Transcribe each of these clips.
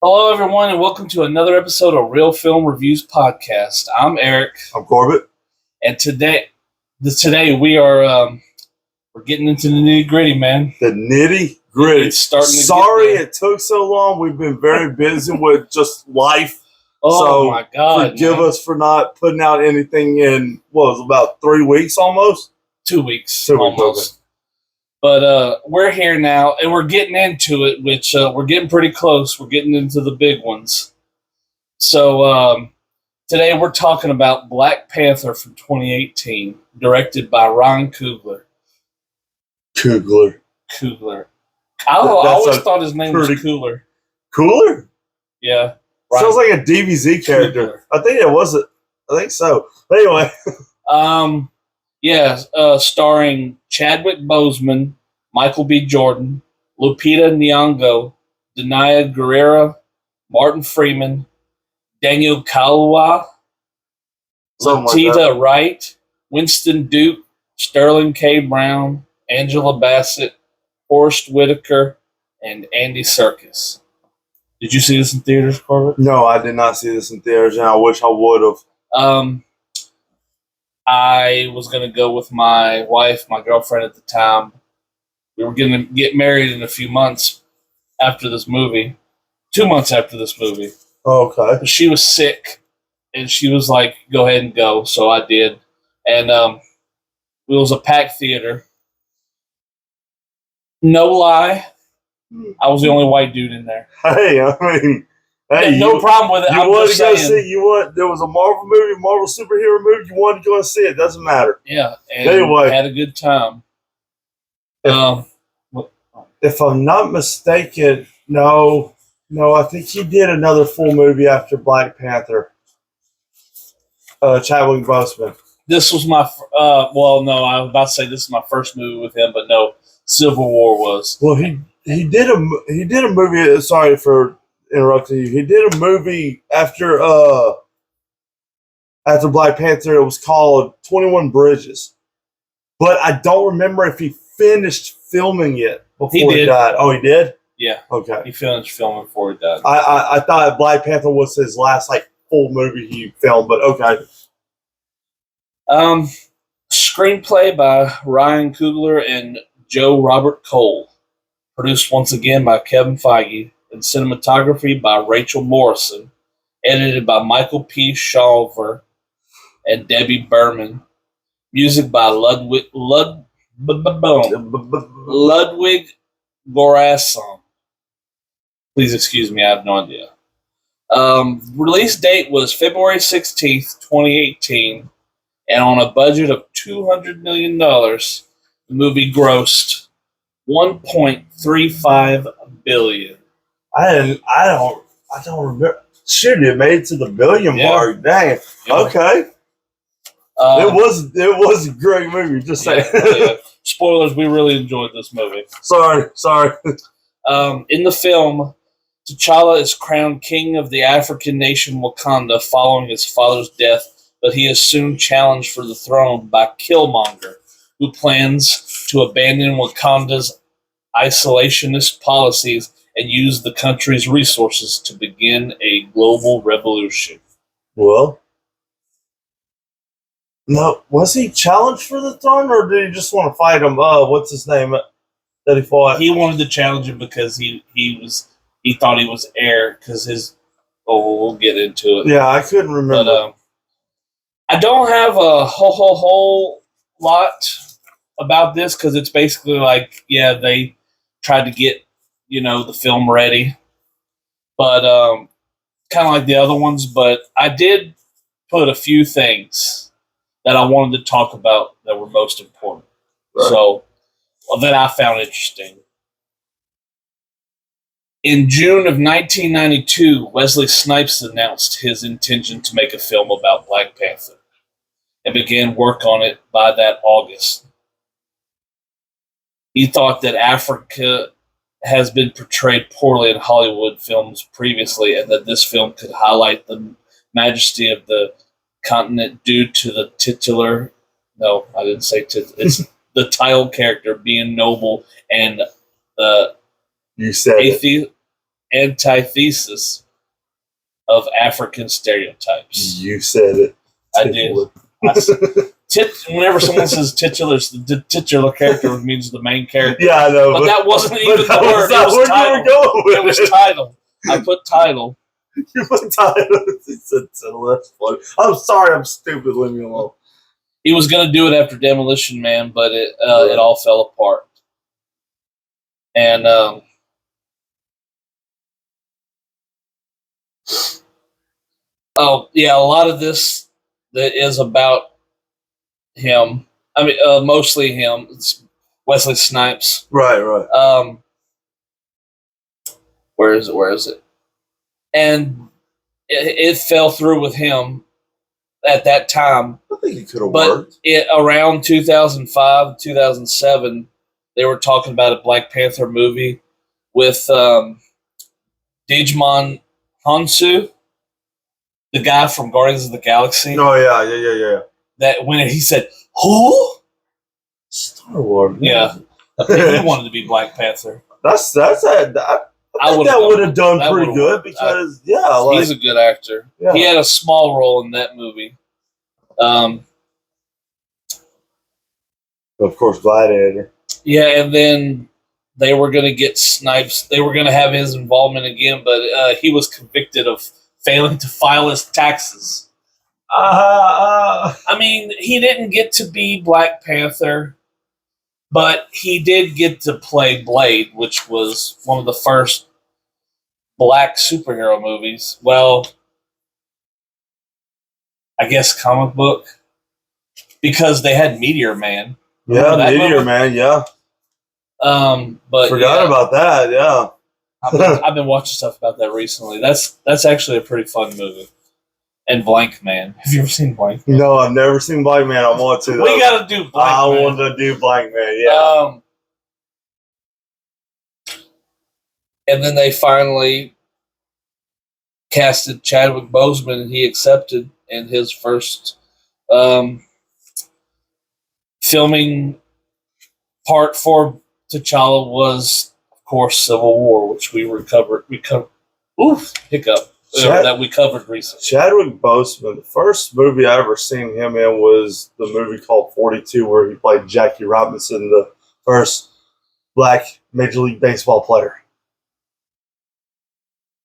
Hello, everyone, and welcome to another episode of Real Film Reviews Podcast. I'm Eric, I'm Corbett. and today we're getting into the nitty gritty, man. The nitty gritty. It's starting to Sorry get there. it took so long. We've been very busy with just life. Oh my God! Forgive us for not putting out anything in what was about 3 weeks almost. 2 weeks, 2 weeks, almost. okay. But we're here now, and we're getting into it. Which we're getting pretty close. We're getting into the big ones. So today we're talking about Black Panther from 2018, directed by Ryan Coogler. Coogler. I always thought his name was Cooler. Cooler? Yeah. Sounds like a DBZ character. Coogler. I think it was it. I think so. But anyway. Starring Chadwick Boseman, Michael B. Jordan, Lupita Nyong'o, Danai Gurira, Martin Freeman, Daniel Kaluuya, Letitia Wright, Winston Duke, Sterling K. Brown, Angela Bassett, Forrest Whitaker, and Andy Serkis. Did you see this in theaters, Corbett? No, I did not see this in theaters, and I wish I would have. I was going to go with my wife, my girlfriend at the time. We were going to get married in a few months after this movie. 2 months after this movie. Okay. But she was sick, and she was like, go ahead and go. So I did. And it was a packed theater. No lie, I was the only white dude in there. Hey, I mean... Hey, no problem with it. You wanted to go see. There was a Marvel movie, Marvel superhero movie. You wanted to go see it. Doesn't matter. Yeah, and anyway, had a good time. If I'm not mistaken, no, I think he did another full movie after Black Panther. Chadwick Boseman. This was my. I was about to say this is my first movie with him, but no, Civil War was. Well, he did a movie. Sorry for interrupting you. He did a movie after Black Panther. It was called 21 Bridges, but I don't remember if he finished filming it before he died. Oh, he did? Yeah. Okay. He finished filming before he died. I thought Black Panther was his last full movie he filmed, but okay. Screenplay by Ryan Coogler and Joe Robert Cole. Produced once again by Kevin Feige. And cinematography by Rachel Morrison, edited by Michael P. Shawver and Debbie Berman. Music by Ludwig Göransson. Please excuse me, I have no idea. Release date was February 16th, 2018, and on a budget of $200 million, the movie grossed $1.35 billion. I don't remember. Shoot, it made it to the billion mark. Dang. Yeah. Okay. It was a great movie. Just saying. Yeah. Spoilers. We really enjoyed this movie. Sorry. In the film, T'Challa is crowned king of the African nation Wakanda following his father's death, but he is soon challenged for the throne by Killmonger, who plans to abandon Wakanda's isolationist policies and use the country's resources to begin a global revolution. Well, no, was he challenged for the throne, or did he just want to fight him? What's his name that he fought? He wanted to challenge him because he thought he was heir because his. Oh, we'll get into it. Yeah, I couldn't remember. But I don't have a whole lot about this because it's basically they tried to get the film ready, but kind of like the other ones. But I did put a few things that I wanted to talk about that were most important. Right. So that I found interesting. In June of 1992, Wesley Snipes announced his intention to make a film about Black Panther and began work on it by that August. He thought that Africa has been portrayed poorly in Hollywood films previously, and that this film could highlight the majesty of the continent due to the titular. No, I didn't say it's the title character being noble and you said antithesis of African stereotypes. You said it. I did. Whenever someone says titular, the titular character means the main character. Yeah, I know. But that wasn't even the word. It was title. It was title. I put title. You put title. I'm sorry, I'm stupid. Leave me alone. He was going to do it after Demolition Man, but it all fell apart. And a lot of this that is about him. I mean, mostly him. It's Wesley Snipes. Right. Where is it? And it fell through with him at that time. I think it could have worked. Around 2005, 2007, they were talking about a Black Panther movie with Djimon Hounsou, the guy from Guardians of the Galaxy. Oh, yeah. That when he said, "Who?" Star Wars. Yeah. I think he wanted to be Black Panther. That's it. I think that would have done pretty good because, he's a good actor. Yeah. He had a small role in that movie. Of course, Gladiator. Yeah, and then they were going to get Snipes. They were going to have his involvement again, but he was convicted of failing to file his taxes. I mean, he didn't get to be Black Panther, but he did get to play Blade, which was one of the first black superhero movies. Well, I guess comic book, because they had Meteor Man. Yeah, Meteor Man, yeah. But forgot about that, yeah. I've been watching stuff about that recently. That's actually a pretty fun movie. And Blank Man. Have you ever seen Blank Man? No, I've never seen Blank Man. I want to. We got to do Blank Man. I want to do Blank Man, yeah. And then they finally casted Chadwick Boseman, and he accepted. And his first filming part for T'Challa was, of course, Civil War, which we covered. Hiccup. That we covered recently. Chadwick Boseman, the first movie I ever seen him in was the movie called 42, where he played Jackie Robinson, the first black Major League Baseball player.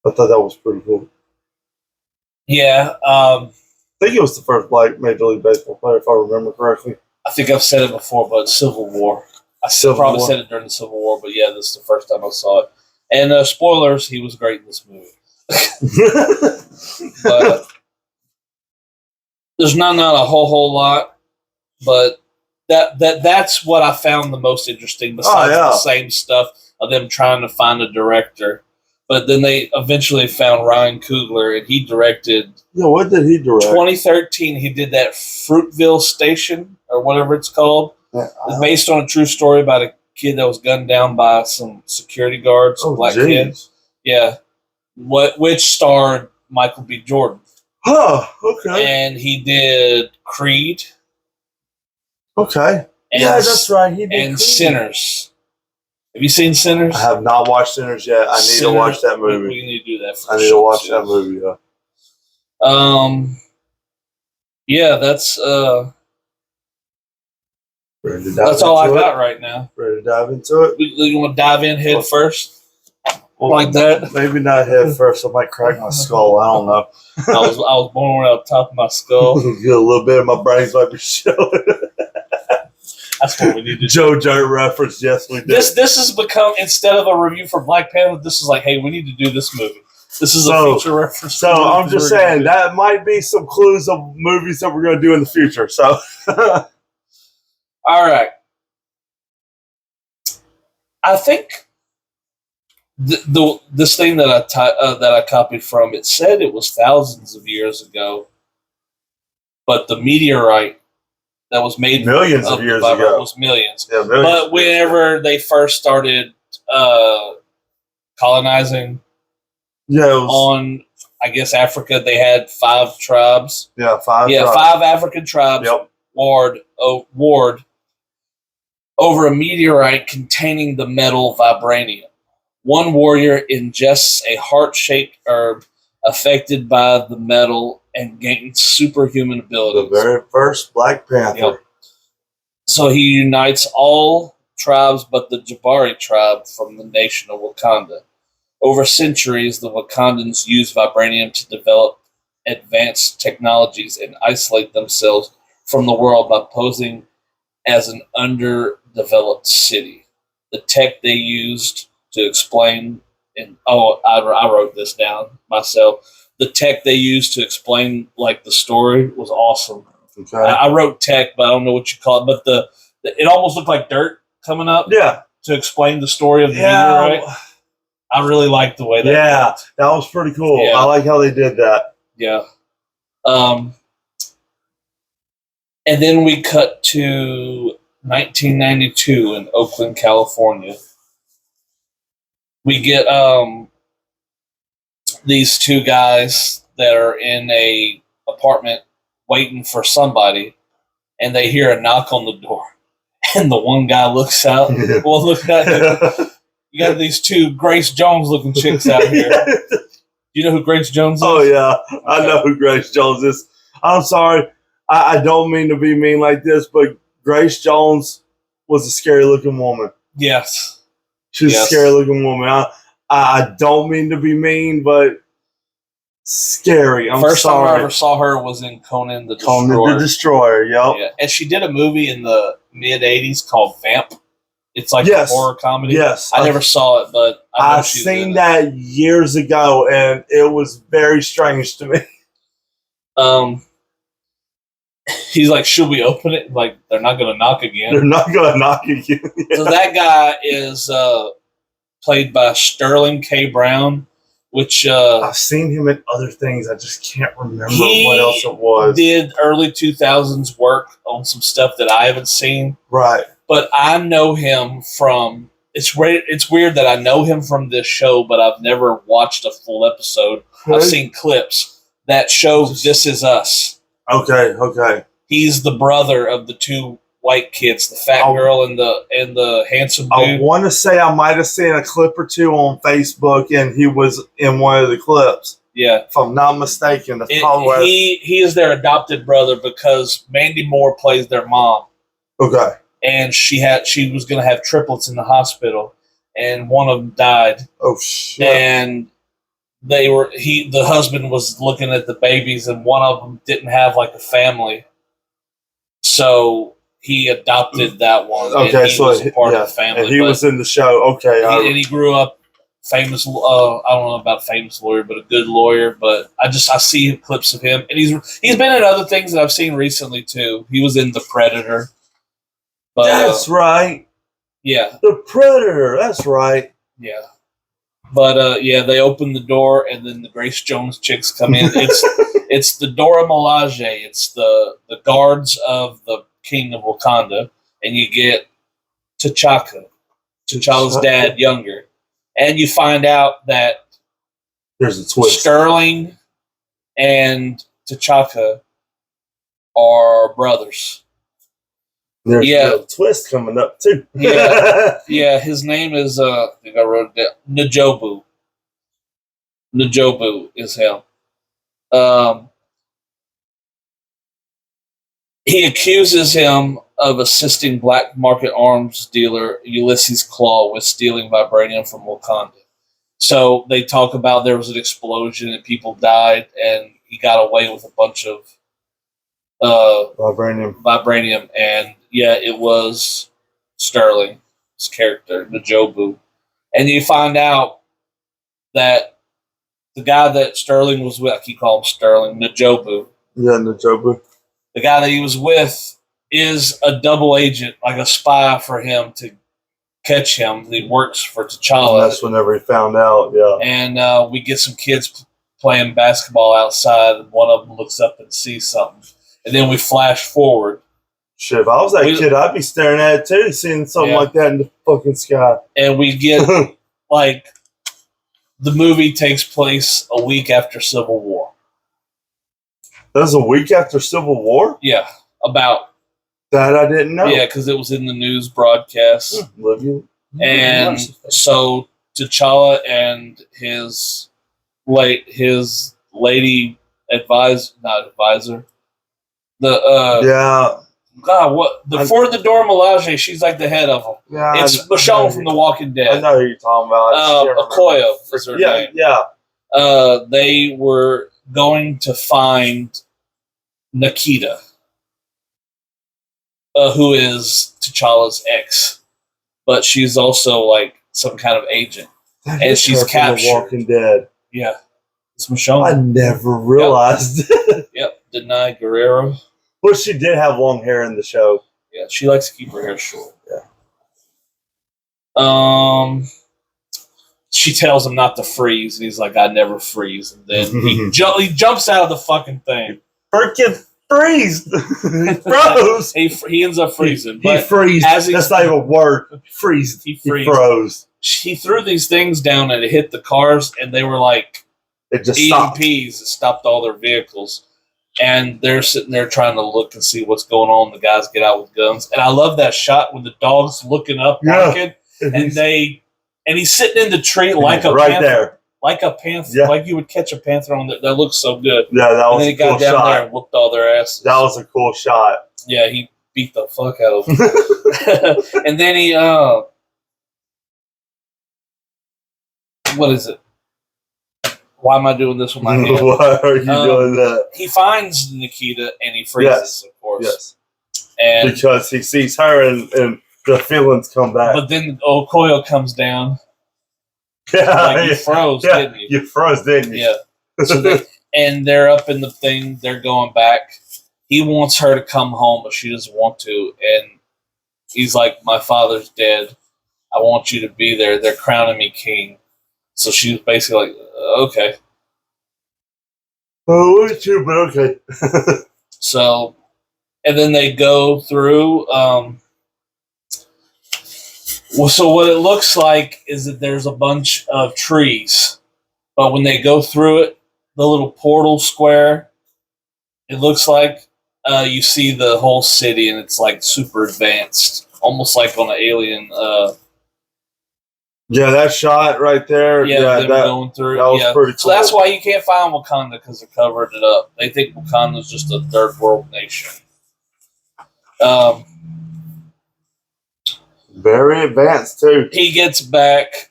I thought that was pretty cool. Yeah. I think it was the first black Major League Baseball player, if I remember correctly. I think I've said it before, but Civil War. Probably said it during the Civil War, but yeah, this is the first time I saw it. And spoilers, he was great in this movie. But there's not a whole lot, but that's what I found the most interesting. Besides the same stuff of them trying to find a director, but then they eventually found Ryan Coogler, and he directed. Yeah, what did he direct? 2013, he did that Fruitville Station or whatever it's called. It's based on a true story about a kid that was gunned down by some security guards, black kids. Yeah. Which starred Michael B. Jordan. Oh, okay. And he did Creed. Okay. That's right. He did and Creed. Sinners. Have you seen Sinners? I have not watched Sinners yet. I need to watch that movie. We need to do that I need to watch that movie, yeah. Yeah, that's all I got right now. Ready to dive into it? You want to dive in head first? Well, like that? Maybe not head first. I might crack my skull. I don't know. I was born right up top of my skull. A little bit of my brains might be showing. That's what we need to do. Joe Dirt reference. Yes, we do. This has become, instead of a review for Black Panther, this is like, hey, we need to do this movie. This is a feature reference. So I'm just saying that might be some clues of movies that we're going to do in the future. So, all right. I think this thing that I copied from, it said it was thousands of years ago, but the meteorite that was made millions of years ago was millions. Yeah, millions. But whenever they first started colonizing, on I guess Africa, they had 5 tribes. Yeah, 5. Yeah, tribes. 5 African tribes. Yep. Warred over a meteorite containing the metal vibranium. One warrior ingests a heart-shaped herb affected by the metal and gains superhuman The abilities. very first Black Panther. Yep. So he unites all tribes but the Jabari tribe from the nation of Wakanda. Over centuries, the Wakandans used vibranium to develop advanced technologies and isolate themselves from the world by posing as an underdeveloped city. The tech they used to explain, and I wrote this down myself. The tech they used to explain like the story was awesome. Okay. I wrote tech, but I don't know what you call it. But it almost looked like dirt coming up. Yeah. To explain the story of the meteorite. I really liked the way that. Yeah, looked. that was pretty cool. Yeah. I like how they did that. Yeah. And then we cut to 1992 in Oakland, California. We get these two guys that are in a apartment waiting for somebody, and they hear a knock on the door. And the one guy looks out. Well, look at you got these two Grace Jones looking chicks out here. You know who Grace Jones is? Oh, yeah. I know who Grace Jones is. I'm sorry. I don't mean to be mean like this, but Grace Jones was a scary looking woman. Yes. She was a scary looking woman. I don't mean to be mean, but scary. First time I ever saw her was in Conan the Destroyer. Conan the Destroyer, yep. Yeah. And she did a movie in the mid-'80s called Vamp. It's like a horror comedy. Yes. I never saw it, but I've seen that years ago, and it was very strange to me. He's like, should we open it? Like, they're not going to knock again. They're not going to knock again. Yeah. So that guy is played by Sterling K. Brown, which... I've seen him in other things. I just can't remember what else it was. He did early 2000s work on some stuff that I haven't seen. Right. But I know him from... It's weird that I know him from this show, but I've never watched a full episode. Okay. I've seen clips that show This Is Us. Okay. He's the brother of the two white kids, the fat girl and the handsome dude. I want to say I might have seen a clip or two on Facebook, and he was in one of the clips. Yeah. If I'm not mistaken. He is their adopted brother because Mandy Moore plays their mom. Okay. And she was going to have triplets in the hospital, and one of them died. Oh, shit. And the husband was looking at the babies, and one of them didn't have like a family. So he adopted that one. Okay, and he was a part of the family. And he was in the show. Okay. And he grew up famous. I don't know about famous lawyer, but a good lawyer. But I see clips of him, and he's been in other things that I've seen recently too. He was in The Predator. But, that's right. Yeah. The Predator. That's right. Yeah. But they open the door, and then the Grace Jones chicks come in. It's the Dora Milaje. It's the guards of the King of Wakanda, and you get T'Challa's dad, younger, and you find out that there's a twist. Sterling and T'Challa are brothers. There's a twist coming up too. Yeah. His name is I think I wrote it down. Najobu. Najobu is him. He accuses him of assisting black market arms dealer Ulysses Claw with stealing vibranium from Wakanda. So they talk about there was an explosion and people died, and he got away with a bunch of vibranium, and it was Sterling's character, Najobu. And you find out that the guy that Sterling was with, I keep calling him Sterling, Najobu. Yeah, Najobu. The guy that he was with is a double agent, like a spy for him to catch him. He works for T'Challa. And that's whenever he found out, yeah. And we get some kids playing basketball outside, and one of them looks up and sees something. And then we flash forward. Shit, if I was that kid, I'd be staring at it too, seeing something like that in the fucking sky. And we get, the movie takes place a week after Civil War. That was a week after Civil War? Yeah, about. That I didn't know. Yeah, because it was in the news broadcast. Love you. And so T'Challa and his lady not advisor. Yeah. God, what for the Dora Milaje? She's like the head of them. Yeah, it's Michonne from The Walking Dead. I know who you're talking about. Okoye is her name. Yeah. They were going to find Nikita, who is T'Challa's ex, but she's also like some kind of agent, and she's captured. The Walking Dead. Yeah, it's Michonne. I never realized. Yep, Denai Guerrero. Well, she did have long hair in the show. Yeah, she likes to keep her hair short. Yeah. She tells him not to freeze, and he's like, "I never freeze." And then he jumps out of the fucking thing. Freaking freeze! He froze. He ends up freezing. He freezed. That's not even a word. Freeze. He froze. He threw these things down and it hit the cars, and they were like it just stopped. EMPs. It stopped all their vehicles. And they're sitting there trying to look and see what's going on. The guys get out with guns. And I love that shot when the dog's looking up, barking, and he's sitting in the tree like a panther. There. Like a panther. Like you would catch a panther on that. That looks so good. Yeah, that was and then he got down there and whooped all their asses. That was a cool shot. Yeah, he beat the fuck out of them. And then he, what is it? Why am I doing this with my hand? Why are you doing that? He finds Nikita and he freezes, of course. Yes. And because he sees her and the feelings come back. But then Okoye comes down. Yeah. Like you froze, didn't you? You froze, didn't you? Yeah. So and they're up in the thing. They're going back. He wants her to come home, but she doesn't want to. And he's like, my father's dead. I want you to be there. They're crowning me king. So she was basically like, okay. Oh, me too, but okay. So, and then they go through. So what it looks like is that there's a bunch of trees. But when they go through it, the little portal square, it looks like you see the whole city, and it's like super advanced. Almost like on an alien... yeah, that shot right there. Yeah, them going through. That was pretty cool. So that's why you can't find Wakanda, because they're covering it up. They think Wakanda's just a third world nation. Very advanced too. He gets back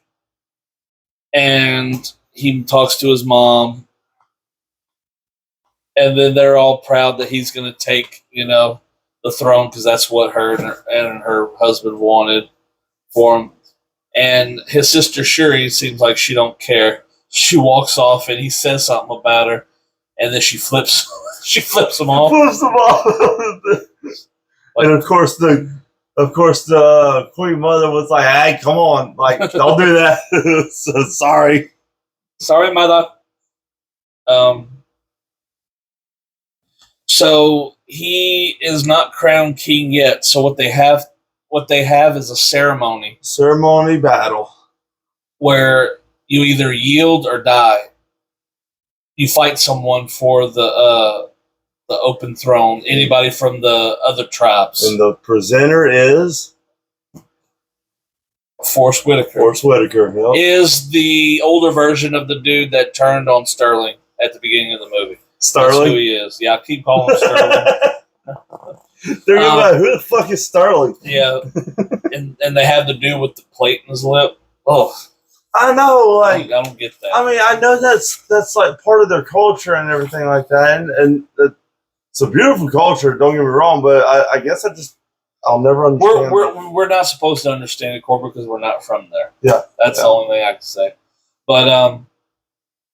and he talks to his mom, and then they're all proud that he's going to take, the throne, because that's what her and her husband wanted for him. And his sister Shuri seems like she don't care. She walks off, and he says something about her, and then she flips him off. Flips him off. And of course the Queen Mother was like, "Hey, come on, like don't do that." So sorry, mother. So he is not crowned king yet. So what they have is a ceremony battle where you either yield or die. You fight someone for the open throne. Anybody from the other tribes. And the presenter is Forrest Whitaker. Yep. Is the older version of the dude that turned on Sterling at the beginning of the movie. Sterling? That's who he is. Yeah, I keep calling him Sterling. They're going to be like, who the fuck is Sterling? Yeah. and they have the dude with the plate in his lip. Oh. I know, I don't get that. I mean, I know that's like part of their culture and everything like that, and it's a beautiful culture. Don't get me wrong, but I guess I'll never understand. We're not supposed to understand it, Corbett, because we're not from there. Yeah, that's the only thing I can say. But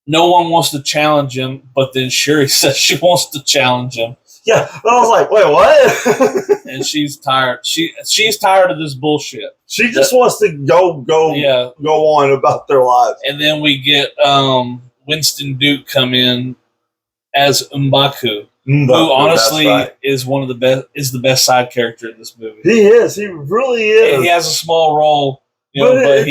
no one wants to challenge him. But then Shuri says she wants to challenge him. Yeah, but I was like, wait, what? And she's tired. She's tired of this bullshit. She just wants to go on about their lives. And then we get Winston Duke come in as M'Baku, who honestly is one of the best side character in this movie. He is. He really is. He has a small role, but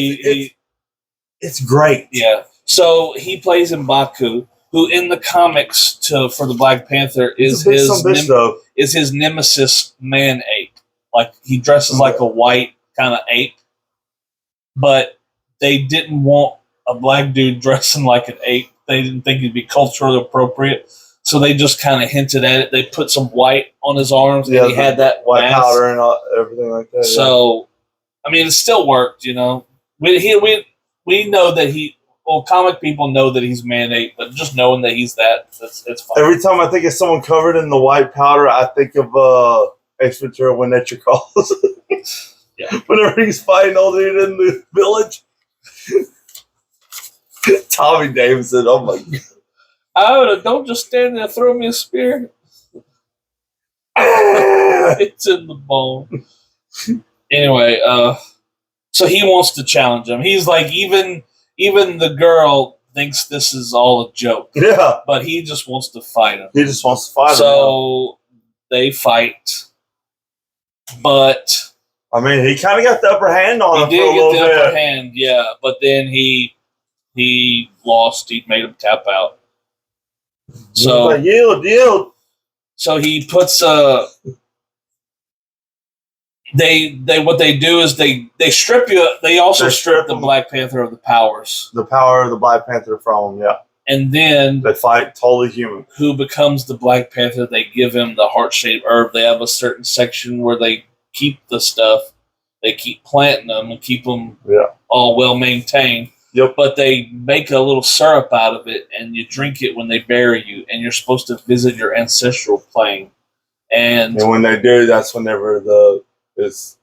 it's great. Yeah. So he plays M'Baku, who in the comics for the Black Panther is his nemesis man-ape. Like he dresses like a white kind of ape, but they didn't want a black dude dressing like an ape. They didn't think it'd be culturally appropriate. So they just kind of hinted at it. They put some white on his arms, and he had that white mask. powder and everything like that. So, I mean, it still worked, you know. We know that comic people know that he's man-ape, but just knowing that he's that, it's fine. Every time I think of someone covered in the white powder, I think of Ace Ventura when Nature Calls. Yeah. Whenever he's fighting all dude in the village. Tommy Davidson, oh my god. Don't just stand there and throw me a spear. It's in the bone. Anyway, so he wants to challenge him. He's like, even the girl thinks this is all a joke. Yeah. But he just wants to fight him. He just wants to fight him. So they fight. But I mean, he kind of got the upper hand on him for a little bit. He did get the upper hand, yeah. But then he lost. He made him tap out. So like, yield. So he puts they what they do is they strip you. They also strip the Black Panther of the powers. The power of the Black Panther from him, yeah. And then they fight totally human. Who becomes the Black Panther? They give him the heart-shaped herb. They have a certain section where they keep the stuff. They keep planting them and keep them all well maintained. Yep. But they make a little syrup out of it, and you drink it when they bury you, and you're supposed to visit your ancestral plane. And when they do, that's whenever it's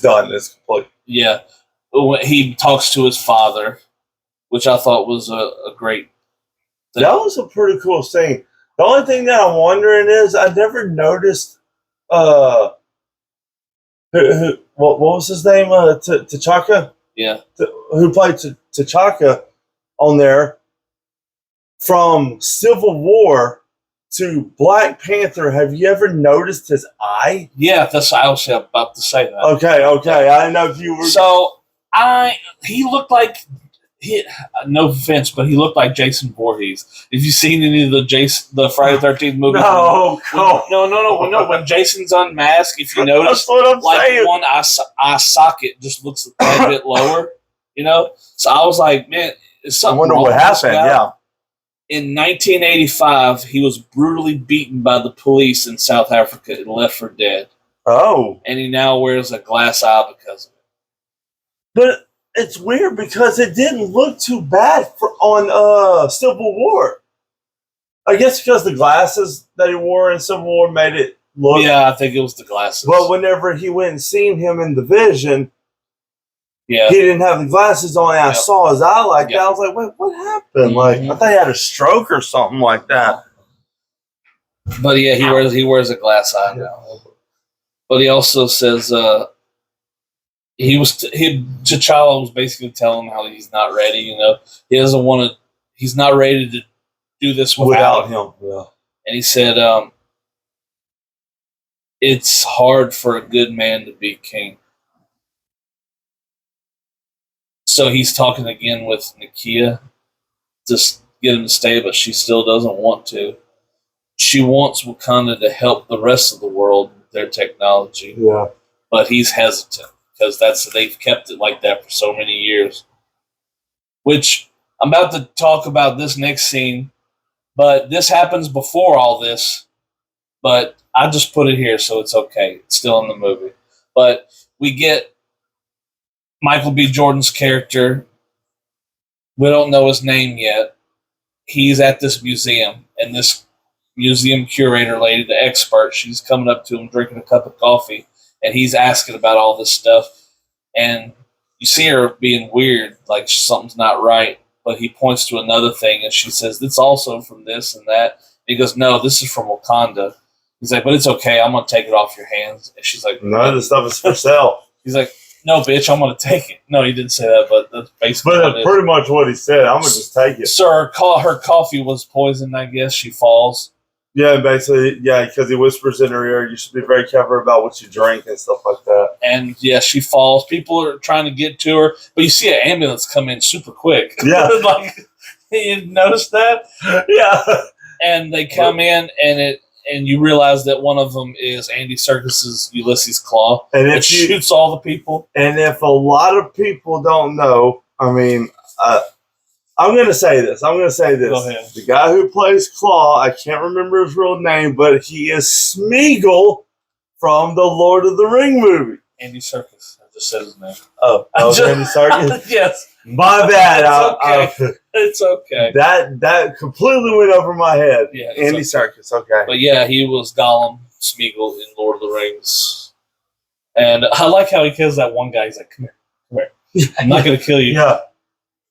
done. It's complete. Yeah. He talks to his father, which I thought was a great thing. That was a pretty cool scene. The only thing that I'm wondering is I never noticed what was his name? T'Chaka? Yeah. Who played T'Chaka on there from Civil War to Black Panther. Have you ever noticed his eye? Yeah, I was about to say that. Okay. I didn't know if you were. So he looked like no offense, but he looked like Jason Voorhees. If you've seen any of the Friday the 13th movies, no. When Jason's unmasked, if you notice, that's what I'm saying. One eye socket just looks a bit lower, you know. So I was like, man, is something wrong with this guy? Yeah. In 1985, he was brutally beaten by the police in South Africa and left for dead. Oh. And he now wears a glass eye because of it. But it's weird because it didn't look too bad on Civil War. I guess because the glasses that he wore in Civil War made it look... Yeah, I think it was the glasses. But whenever he went and seen him in the vision... Yeah. He didn't have the glasses on, and I saw his eye like that. I was like, wait, what happened? Mm-hmm. Like, I thought he had a stroke or something like that. But yeah, he wears a glass eye now. But he also says T'Challa was basically telling him how he's not ready, you know. He's not ready to do this without him. Yeah. And he said it's hard for a good man to be king. So he's talking again with Nakia to get him to stay, but she still doesn't want to. She wants Wakanda to help the rest of the world with their technology. Yeah. But he's hesitant because they've kept it like that for so many years. Which I'm about to talk about this next scene, but this happens before all this. But I just put it here, so it's okay. It's still in the movie. But we get Michael B. Jordan's character. We don't know his name yet. He's at this museum, and this museum curator lady, the expert, she's coming up to him drinking a cup of coffee, and he's asking about all this stuff. And you see her being weird, like something's not right, but he points to another thing, and she says, "It's also from this and that." And he goes, "No, this is from Wakanda." He's like, "But it's okay. I'm going to take it off your hands." And she's like, "None of this stuff is for sale." He's like, "No, bitch, I'm going to take it." No, he didn't say that, but that's basically But that's pretty much what he said. I'm going to just take it. So her coffee was poisoned, I guess. She falls. Yeah, basically, because he whispers in her ear, you should be very careful about what you drink and stuff like that. And, yeah, she falls. People are trying to get to her, but you see an ambulance come in super quick. Yeah. Like, you noticed that? Yeah. And they come in, and you realize that one of them is Andy Serkis's Ulysses Claw, and it shoots all the people. And if a lot of people don't know, I mean, I'm going to say this. Go ahead. The guy who plays Claw, I can't remember his real name, but he is Smeagol from the Lord of the Ring movie. Andy Serkis. I just said his name. Oh, that was Andy Serkis? Yes. My bad. It's okay. That completely went over my head. Yeah, Andy Serkis. Okay. But yeah, he was Gollum Smeagol in Lord of the Rings. And I like how he kills that one guy. He's like, come here. I'm not going to kill you. Yeah.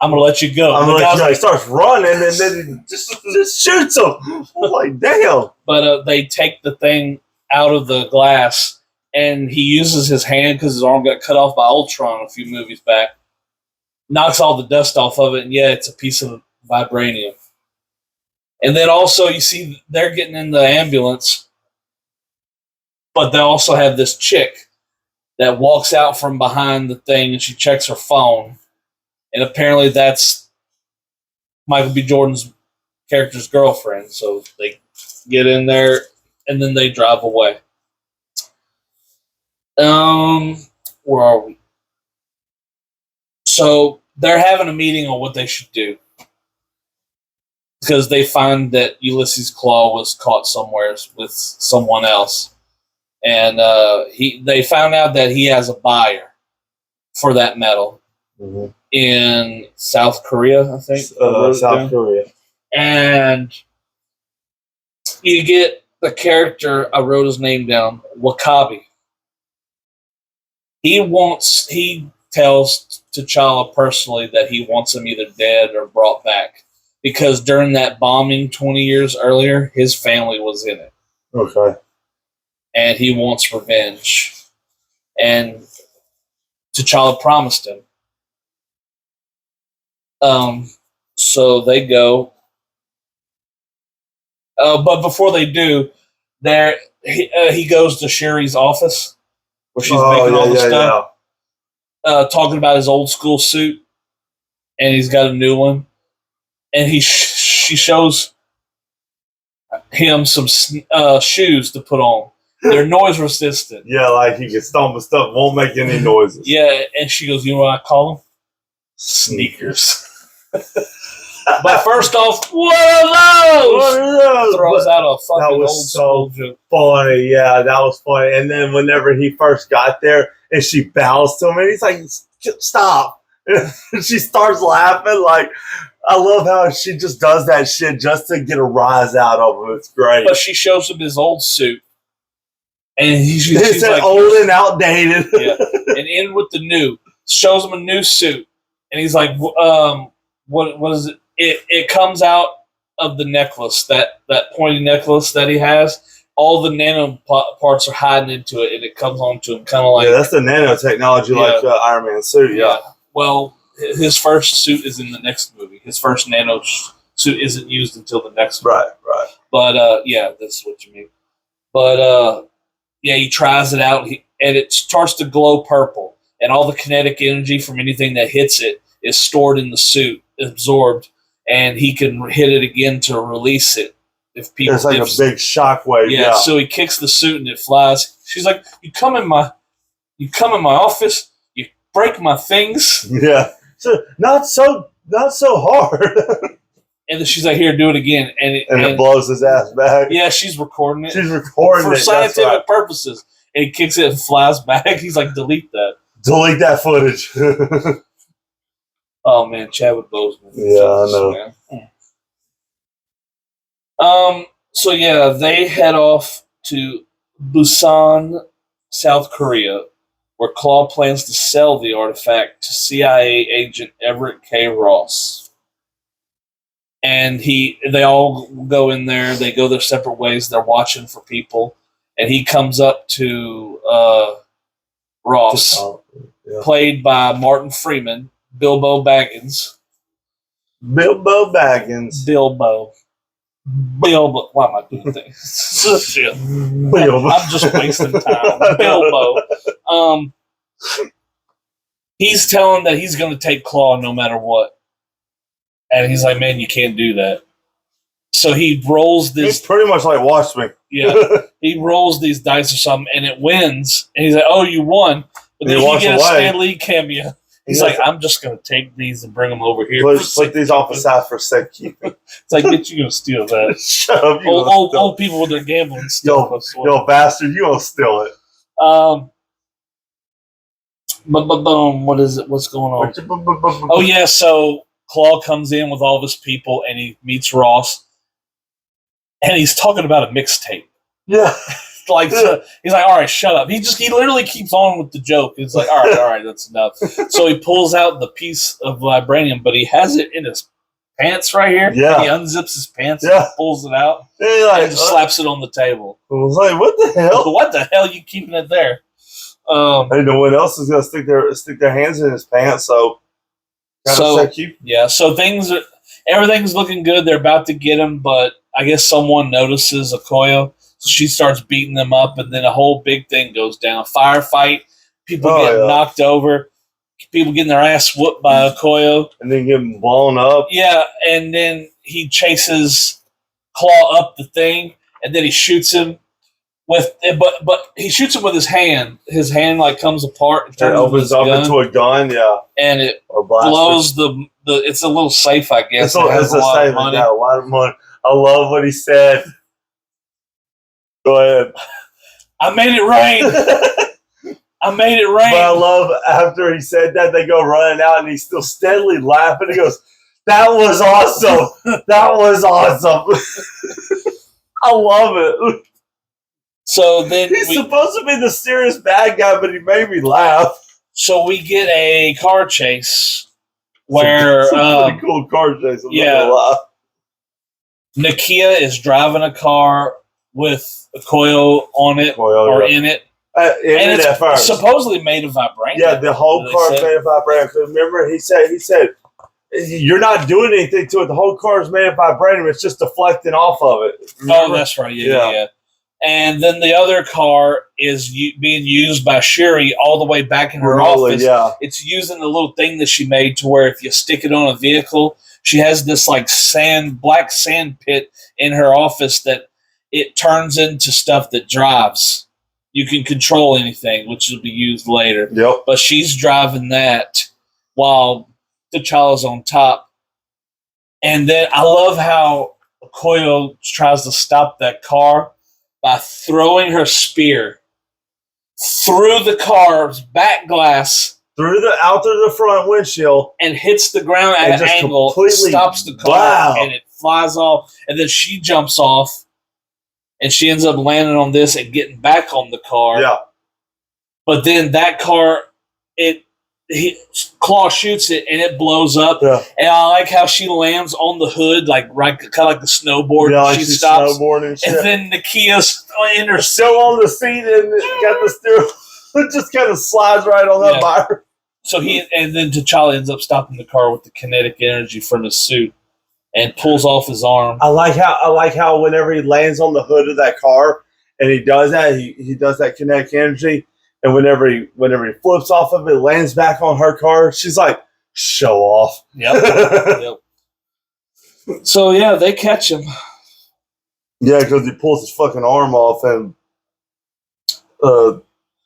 I'm going to let you go. I'm going to let you go. He starts running, and then he just shoots him. I'm like, damn. But they take the thing out of the glass, and he uses his hand because his arm got cut off by Ultron a few movies back. Knocks all the dust off of it, and yeah, it's a piece of vibranium. And then also, you see, they're getting in the ambulance, but they also have this chick that walks out from behind the thing, and she checks her phone. And apparently that's Michael B. Jordan's character's girlfriend. So they get in there, and then they drive away. Where are we? So they're having a meeting on what they should do. Because they find that Ulysses Claw was caught somewhere with someone else. And they found out that he has a buyer for that metal. Mm-hmm. In South Korea, I think. South Korea. And you get the character, I wrote his name down, Wakabi. He tells T'Challa personally that he wants him either dead or brought back. Because during that bombing 20 years earlier, his family was in it. Okay. And he wants revenge. And T'Challa promised him. So they go. But before they do, he goes to Sherry's office where she's making all the stuff. Yeah. Talking about his old school suit, and he's got a new one. And she shows him some shoes to put on. They're noise resistant. Yeah, like he can stomp and stuff, won't make any noises. Yeah, and she goes, you know what I call them? Sneakers. But first off, what are those? Throws out a fucking old school joke. Funny, yeah, that was funny. And then whenever he first got there, and she bows to him, and he's like, "Stop!" And she starts laughing. Like, I love how she just does that shit just to get a rise out of him. It's great. But she shows him his old suit, and she's like, old and outdated. Yeah, and in with the new. Shows him a new suit, and he's like, what is it? It comes out of the necklace, that pointy necklace that he has. All the nano parts are hiding into it, and it comes onto him kind of like... Yeah, that's the nanotechnology, like Iron Man's suit, yeah. Well, his first suit is in the next movie. His first nano suit isn't used until the next movie. Right. But, yeah, that's what you mean. But, yeah, he tries it out, and it starts to glow purple, and all the kinetic energy from anything that hits it is stored in the suit, absorbed, and he can hit it again to release it. It's like a big shockwave. Yeah, so he kicks the suit and it flies. She's like, "You come in my office, you break my things." Yeah, so not so hard. And then she's like, "Here, do it again," and it blows his ass back. Yeah, she's recording it. She's recording for it scientific purposes, and he kicks it and flies back. He's like, "Delete that. Delete that footage." Oh man, Chadwick Boseman. Yeah, I know. Man. So yeah, they head off to Busan, South Korea, where Claw plans to sell the artifact to CIA agent Everett K. Ross. And they all go in there. They go their separate ways. They're watching for people, and he comes up to Ross, played by Martin Freeman. Bilbo Baggins. Bilbo. Why am I doing things? Shit. Bilbo. I'm just wasting time. Bilbo. He's telling that he's going to take Claw no matter what. And he's like, man, you can't do that. So he rolls this. He's pretty much like Watchmen. Yeah. He rolls these dice or something, and it wins. And he's like, oh, you won. But then you get a Stan Lee cameo. He's like, I'm just going to take these and bring them over here. Put these off aside for safekeeping. It's like, bitch, you going to steal that. Shut up, you old people with their gambling stuff. Yo, bastard, you going to steal it. Boom, what is it? What's going on? Oh, yeah, so Claw comes in with all of his people, and he meets Ross, and he's talking about a mixtape. Yeah. He's like, all right, shut up. He literally keeps on with the joke. He's like, all right, that's enough. So he pulls out the piece of vibranium, but he has it in his pants right here. Yeah. He unzips his pants and pulls it out. Yeah, and just slaps it on the table. I was like, what the hell? What the hell are you keeping it there? No one else is gonna stick their hands in his pants, so everything's looking good. They're about to get him, but I guess someone notices Okoye, so she starts beating them up, and then a whole big thing goes down. Firefight, people getting knocked over, people getting their ass whooped by Okoye, and then getting blown up. Yeah, and then he chases Claw up the thing, and then he shoots him. But he shoots him with his hand. His hand like comes apart and turns opens up into a gun, and it blows the. It's a little safe, I guess. It's a safe. It got a lot of money. I love what he said. Go ahead. I made it rain. I made it rain. But I love after he said that, they go running out, and he's still steadily laughing. He goes, "That was awesome. That was awesome." I love it. So then he's supposed to be the serious bad guy, but he made me laugh. So we get a car chase where it's a pretty cool car chase. I'm not gonna lie. Nakia is driving a car with Okoye on it in it. And it's at first supposedly made of vibranium. Yeah, the whole car is made of vibranium. Because remember, he said, you're not doing anything to it. The whole car is made of vibranium. It's just deflecting off of it. Remember? Oh, that's right. Yeah. And then the other car is being used by Shuri all the way back in her office. Yeah. It's using the little thing that she made to where if you stick it on a vehicle, she has this like black sand pit in her office that it turns into stuff that drives. You can control anything, which will be used later. Yep. But she's driving that while T'Challa's on top. And then I love how Okoye tries to stop that car by throwing her spear through the car's back glass, out through the front windshield, and hits the ground at an angle, stops the car, and it flies off. And then she jumps off, and she ends up landing on this and getting back on the car. Yeah. But then that car, Claw shoots it and it blows up. Yeah. And I like how she lands on the hood, like right, kind of like the snowboard. Yeah, like she stops, and shit. And then Nakia's in her still on the seat and got the steering. It just kind of slides right on that by her. So and then T'Challa ends up stopping the car with the kinetic energy from his suit and pulls off his arm. I like how whenever he lands on the hood of that car and he does that, he does that kinetic energy. And whenever he flips off of it, lands back on her car, she's like, show off. Yep. So, yeah, they catch him. Yeah, because he pulls his fucking arm off and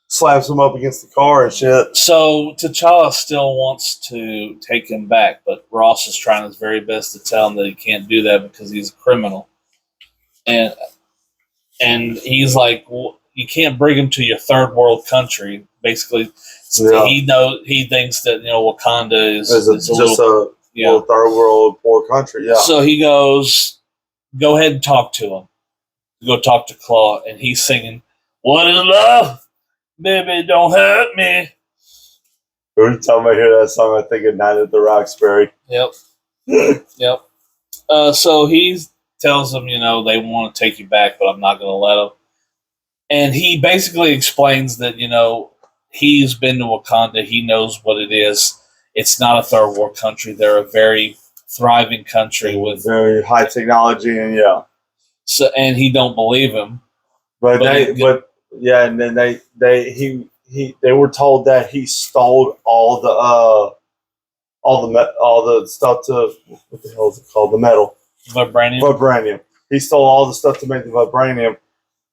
slaps him up against the car and shit. So, T'Challa still wants to take him back, but Ross is trying his very best to tell him that he can't do that because he's a criminal. And he's like, well, you can't bring him to your third world country. Basically, he thinks that Wakanda is just a third world poor country. Yeah. So he goes, go ahead and talk to him. Go talk to Claw, and he's singing, "What is love, baby? Don't hurt me." Every time I hear that song, I think of Night at the Roxbury. Yep. Yep. So he tells them, they want to take you back, but I'm not going to let them. And he basically explains that, he's been to Wakanda. He knows what it is. It's not a third world country. They're a very thriving country with very high technology, and So and he don't believe him. And then they were told that he stole all the stuff to, what the hell is it called? The metal. Vibranium. He stole all the stuff to make the vibranium.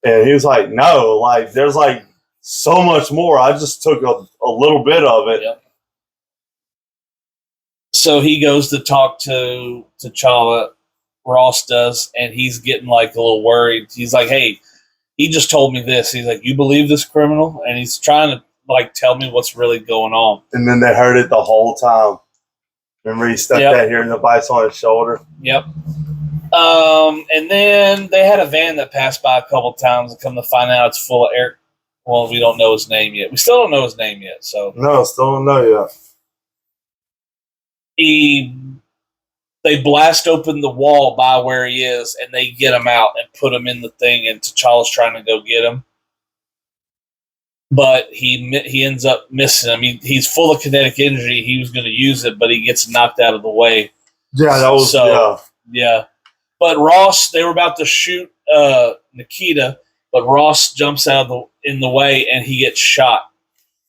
And he was like, no, there's so much more. I just took a little bit of it. Yep. So he goes to talk to T'Challa. Ross does, and he's getting like a little worried. He's like, "Hey, he just told me this." He's like, "You believe this criminal?" And he's trying to like tell me what's really going on. And then they heard it the whole time. Remember, he stuck that here in the vice on his shoulder. Yep. And then they had a van that passed by a couple times, and come to find out it's full of Eric. Well, we don't know his name yet. We still don't know his name yet. So no, still don't know yet. They blast open the wall by where he is, and they get him out and put him in the thing. And T'Challa's trying to go get him, but he ends up missing him. He's full of kinetic energy. He was going to use it, but he gets knocked out of the way. Yeah, that was yeah. But Ross, they were about to shoot Nikita, but Ross jumps out in the way, and he gets shot.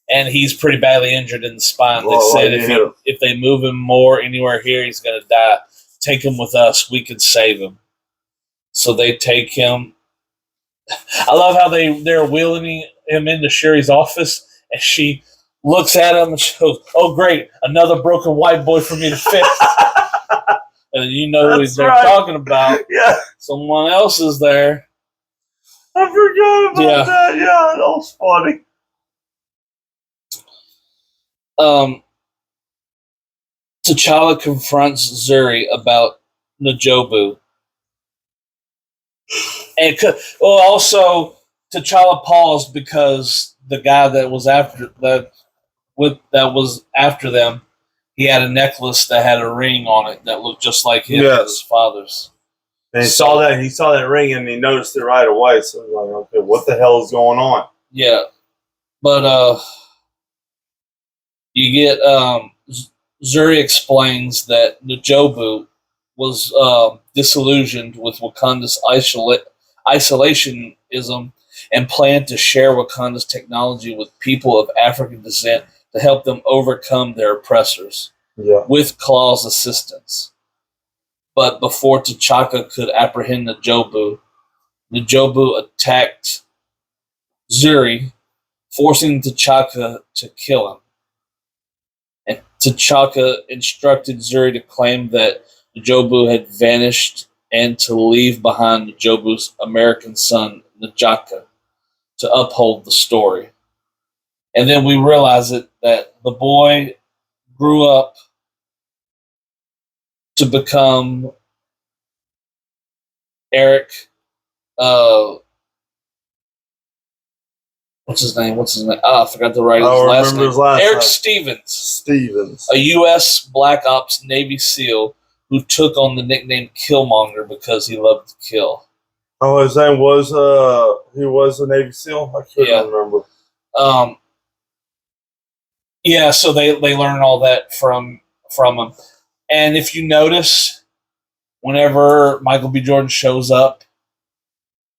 And he's pretty badly injured in the spine. They said if they move him more anywhere here, he's going to die. Take him with us. We can save him. So they take him. I love how they're wheeling him into Shuri's office, and she looks at him and she goes, "Oh, great, another broken white boy for me to fix." And you know who they're talking about. Yeah. Someone else is there. I forgot about that. Yeah, that was funny. T'Challa confronts Zuri about N'Jobu. And also T'Challa paused because the guy that was after them, he had a necklace that had a ring on it that looked just like his father's. And he saw that ring and he noticed it right away. So he was like, okay, what the hell is going on? Yeah. But you get Zuri explains that N'Jobu was disillusioned with Wakanda's isolationism and planned to share Wakanda's technology with people of African descent to help them overcome their oppressors with Claw's assistance. But before T'Chaka could apprehend N'Jobu attacked Zuri, forcing T'Chaka to kill him. And T'Chaka instructed Zuri to claim that N'Jobu had vanished and to leave behind N'Jobu's American son, N'Jaka, to uphold the story. And then we realize that the boy grew up to become Eric. What's his name? I forgot to write his last name. Eric Stevens. A U.S. Black Ops Navy SEAL who took on the nickname Killmonger because he loved to kill. Oh, his name was he was a Navy SEAL? I couldn't remember. Yeah, so they learn all that from him. And if you notice, whenever Michael B. Jordan shows up,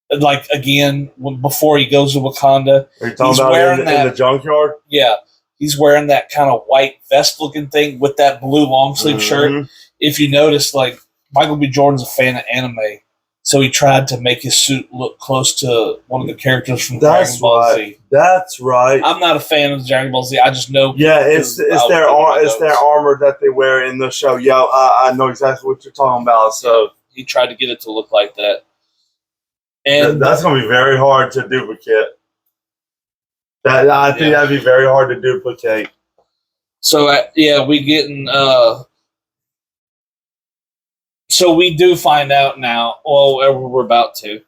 like again, before he goes to Wakanda, are you talking about in the junkyard? Yeah, he's wearing that kind of white vest-looking thing with that blue long-sleeve shirt. If you notice, like Michael B. Jordan's a fan of anime, so he tried to make his suit look close to one of the characters from Dragon Ball Z. That's right. I'm not a fan of Dragon Ball Z. I just know. Yeah, it's their armor that they wear in the show. Yeah, I know exactly what you're talking about. So he tried to get it to look like that. And that's going to be very hard to duplicate. I think that'd be very hard to duplicate. So we getting. So we do find out now. Well, we're about to.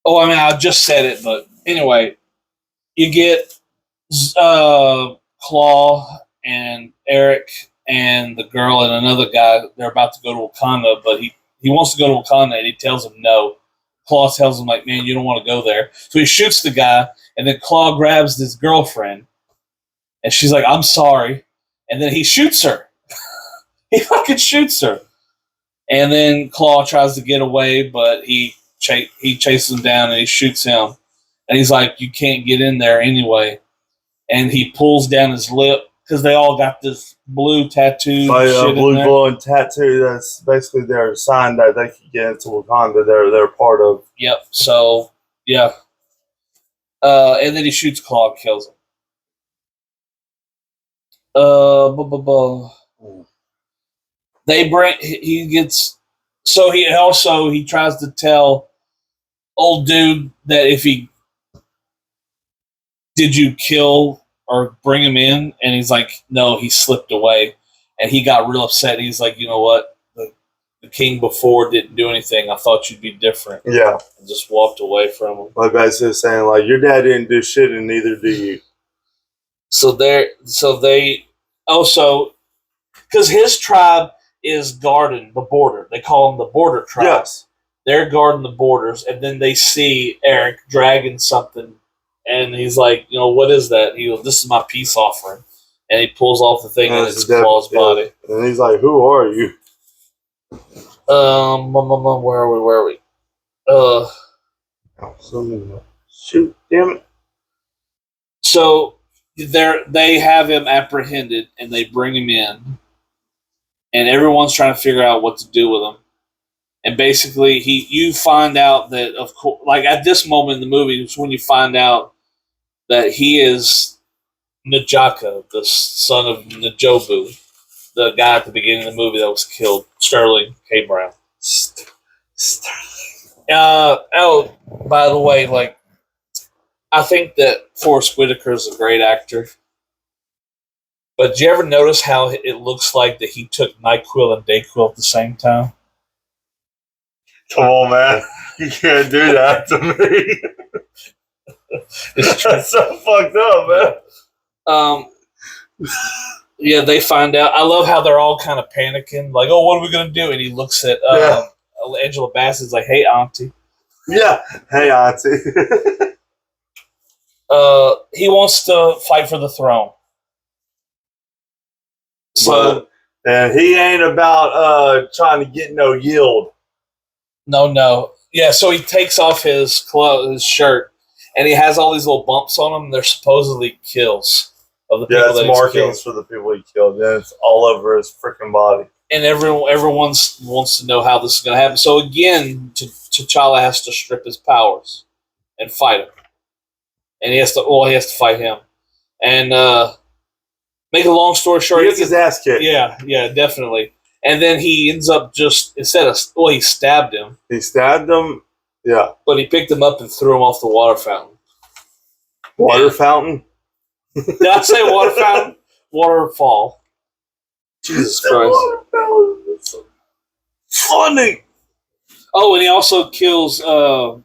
Oh, I mean, I just said it, but anyway, you get Claw and Eric and the girl and another guy. They're about to go to Wakanda, but he wants to go to Wakanda, and he tells them no. Claw tells him, like, man, you don't want to go there. So he shoots the guy, and then Claw grabs his girlfriend, and she's like, I'm sorry. And then he shoots her. He fucking shoots her. And then Claw tries to get away, but he chases him down, and he shoots him. And he's like, you can't get in there anyway. And he pulls down his lip, because they all got this blue tattoo. Blue glowing tattoo. That's basically their sign that they can get into Wakanda. They're part of. Yep. So yeah. And then he shoots Claw and kills him. He gets, so he tries to tell old dude that if he, did you kill or bring him in? And he's like, no, he slipped away. And he got real upset. He's like, you know what? The king before didn't do anything. I thought you'd be different. Yeah. And just walked away from him. Like I was saying, like, your dad didn't do shit and neither do you. So they also, because his tribe is guarding the border. They call them the border tribe. Yes. They're guarding the borders, and then they see Eric dragging something, and he's like, you know, what is that? He goes, this is my peace offering. And he pulls off the thing, and it's Claw's body. And he's like, who are you? Where are we? Shoot, damn it. So they have him apprehended, and they bring him in, and everyone's trying to figure out what to do with him. And basically, you find out that, of course, like at this moment in the movie, it's when you find out that he is Najaka, the son of Najobu, the guy at the beginning of the movie that was killed, Sterling K. Brown. By the way, like, I think that Forrest Whitaker is a great actor. But did you ever notice how it looks like that he took NyQuil and DayQuil at the same time? Come on, man. You can't do that to me. That's so fucked up, man. Yeah, they find out. I love how they're all kind of panicking. Like, oh, what are we going to do? And he looks at Angela Bassett's like, hey, auntie. Yeah. Hey, auntie. He wants to fight for the throne. So, and he ain't about trying to get no yield. No. Yeah, so he takes off his shirt, and he has all these little bumps on him. They're supposedly kills of the people that he's markings killed. For the people he killed. Yeah, it's all over his freaking body. And everyone wants to know how this is going to happen. So again, T'Challa has to strip his powers and fight him. And he has to fight him. And make a long story short, he gets his ass kicked. Yeah, definitely. And then he ends up he stabbed him. He stabbed him, yeah. But he picked him up and threw him off the water fountain. Water fountain? Did I say water fountain? Waterfall. Jesus Christ. Water fountain. That's so funny. Oh, and he also kills Zuri.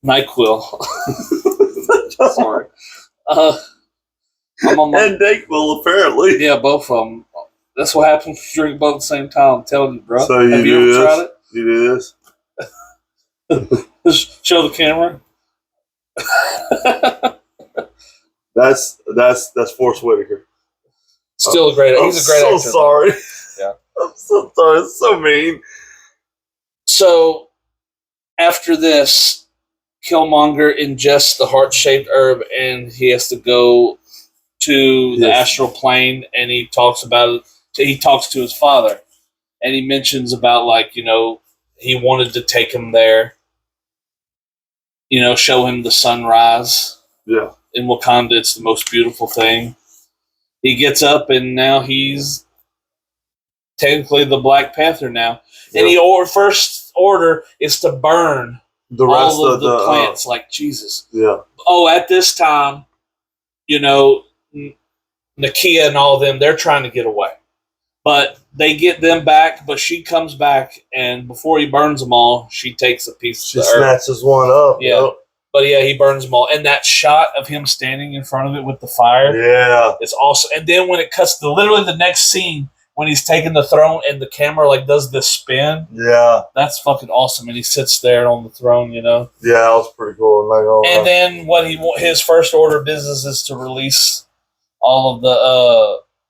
NyQuil. Sorry. And DayQuil, apparently. Yeah, both of them. That's what happens when you drink both at the same time. I'm telling you, bro. So Have you ever tried it? You do this? Just show the camera. That's Forrest Whitaker. Still a great. He's a great actor. I'm so sorry. Yeah. I'm so sorry. It's so mean. So after this, Killmonger ingests the heart-shaped herb, and he has to go to the astral plane, and he talks about it. He talks to his father, and he mentions about, like, you know, he wanted to take him there, you know, show him the sunrise. Yeah. In Wakanda, it's the most beautiful thing. He gets up, and now he's technically the Black Panther now. Yeah. And first order is to burn the rest all of the plants, like Jesus. Yeah. Oh, at this time, you know, Nakia and all of them, they're trying to get away. But they get them back, but she comes back, and before he burns them all, she takes a piece of the earth. She snatches one up. Yeah. Yep. But yeah, he burns them all. And that shot of him standing in front of it with the fire. Yeah. Is awesome. And then when it cuts to literally the next scene, when he's taking the throne and the camera like does this spin. Yeah. That's fucking awesome. And he sits there on the throne, you know. Yeah, that was pretty cool. And then his first order of business is to release all of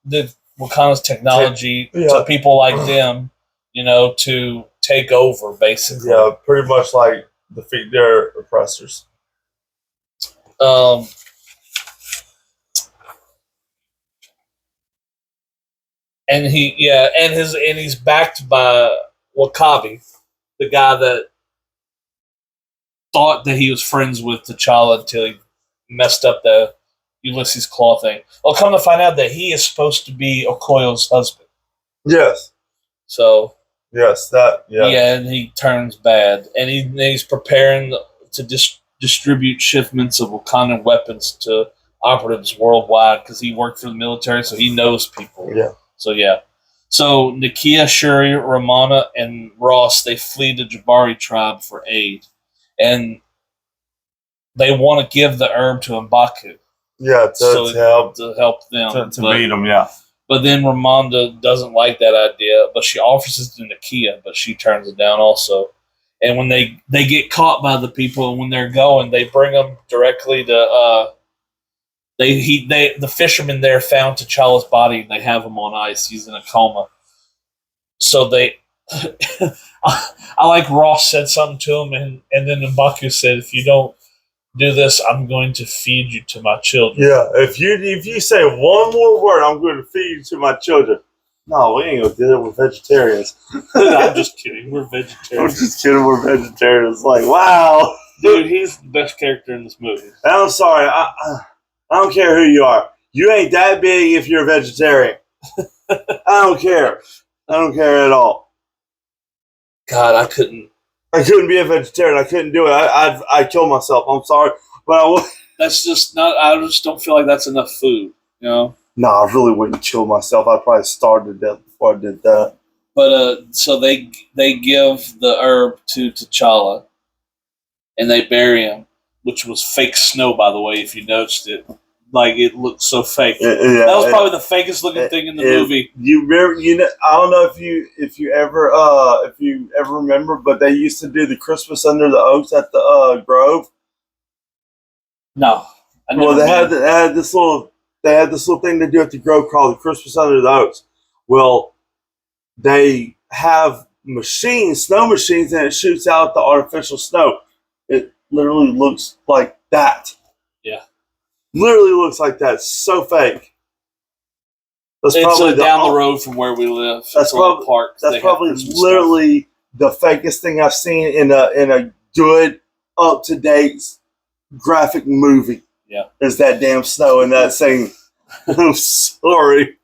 the Wakanda's technology to people like them, you know, to take over, basically. Yeah, pretty much like defeat their oppressors. And he's backed by Wakabi, the guy that thought that he was friends with T'Challa until he messed up the Ulysses Claw thing. Well, come to find out that he is supposed to be Okoyo's husband. Yes. So Yes. yeah, and he turns bad, and he's preparing to distribute shipments of Wakandan weapons to operatives worldwide because he worked for the military, so he knows people. Yeah. So yeah. So Nakia, Shuri, Ramana, and Ross, they flee the Jabari tribe for aid, and they want to give the herb to M'Baku. Yeah, to help them to beat them. Yeah. But then Ramonda doesn't like that idea, but she offers it to Nakia, but she turns it down also. And when they get caught by the people, and when they're going, they bring them directly to the fishermen there found T'Challa's body, and they have him on ice. He's in a coma. So they, I like Ross said something to him, and then M'Baku said, "If you don't do this, I'm going to feed you to my children." Yeah, if you say one more word, I'm going to feed you to my children. No, we ain't gonna do that with vegetarians. I'm just kidding. We're vegetarians. I'm just kidding. We're vegetarians. Like, wow, dude, he's the best character in this movie. And I'm sorry. I don't care who you are. You ain't that big if you're a vegetarian. I don't care. I don't care at all. God, I couldn't be a vegetarian. I couldn't do it. I'd kill myself. I'm sorry, but I would. That's just not. I just don't feel like that's enough food. You know. No, I really wouldn't kill myself. I'd probably starve to death before I did that. But so they give the herb to T'Challa, and they bury him, which was fake snow, by the way. If you noticed it, like it looked so fake. Yeah, that was probably the fakest looking thing in the movie. You remember? I don't know if you ever remember, but they used to do the Christmas under the oaks at the Grove. No, well, they had this little thing they do at the Grove called the Christmas under the Oaks. Well, they have snow machines, and it shoots out the artificial snow. It literally looks like that. Yeah. Literally looks like that. So fake. It's probably down the road from where we live. That's probably park. That's probably literally the fakest thing I've seen in a good, up to date graphic movie. Yeah, is that damn snow in that scene. I'm sorry.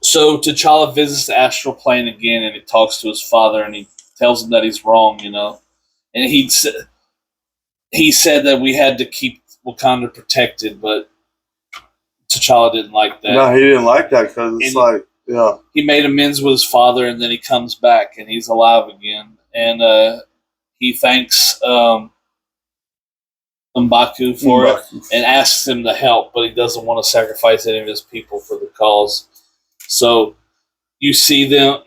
So T'Challa visits the astral plane again, and he talks to his father, and he tells him that he's wrong. You know, and he said that we had to keep Wakanda protected, but T'Challa didn't like that. No, he didn't like that because it's like, yeah. He made amends with his father, and then he comes back, and he's alive again. And he thanks M'Baku for it and asks him to help, but he doesn't want to sacrifice any of his people for the cause. So you see like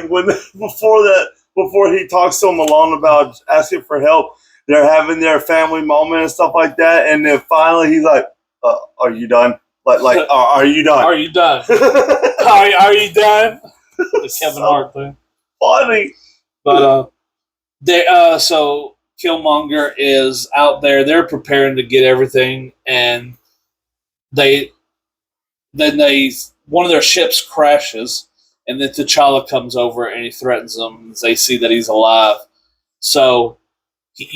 when before he talks to him alone about asking for help, they're having their family moment and stuff like that, and then finally he's like, "Are you done? Are you done? Are you done? are you done?" The Kevin Hart thing. Funny, but so Killmonger is out there. They're preparing to get everything, and one of their ships crashes, and then T'Challa comes over and he threatens them. They see that he's alive. So,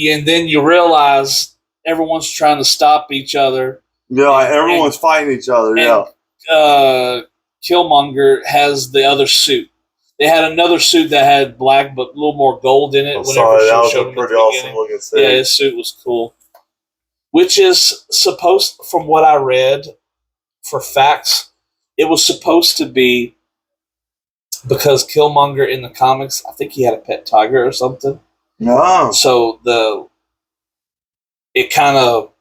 and then you realize everyone's trying to stop each other. Yeah, everyone's fighting each other. Yeah. Killmonger has the other suit. They had another suit that had black but a little more gold in it. I'm sorry, that was a pretty awesome looking suit. Yeah, his suit was cool. Which is supposed, from what I read, for facts, it was supposed to be because Killmonger in the comics, I think he had a pet tiger or something. No. So it kind of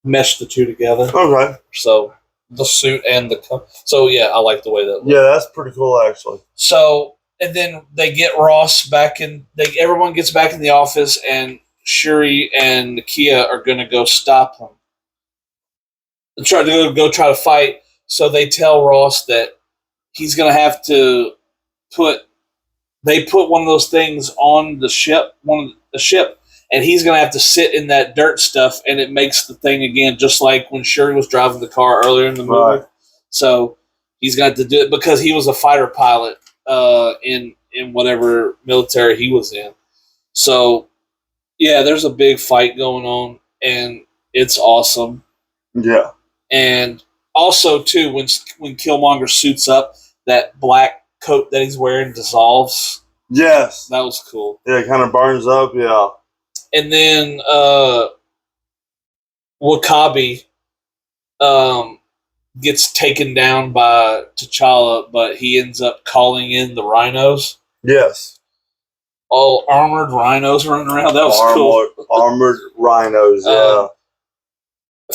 meshed the two together. Okay. So the suit and so yeah, I like the way that looked. Yeah, that's pretty cool actually. So, and then they get Ross back everyone gets back in the office, and Shuri and Nakia are going to go stop him. Try to fight. So they tell Ross that he's going to have to put one of those things on the ship, and he's going to have to sit in that dirt stuff, and it makes the thing again, just like when Shuri was driving the car earlier in the movie. Right. So he's got to do it because he was a fighter pilot in whatever military he was in. So yeah, there's a big fight going on, and it's awesome. Yeah. And also, too, when Killmonger suits up, that black coat that he's wearing dissolves. Yes. That was cool. Yeah, it kind of burns up, yeah. And then Wakabi gets taken down by T'Challa, but he ends up calling in the rhinos. Yes. All armored rhinos running around. That was cool. Armored rhinos, yeah.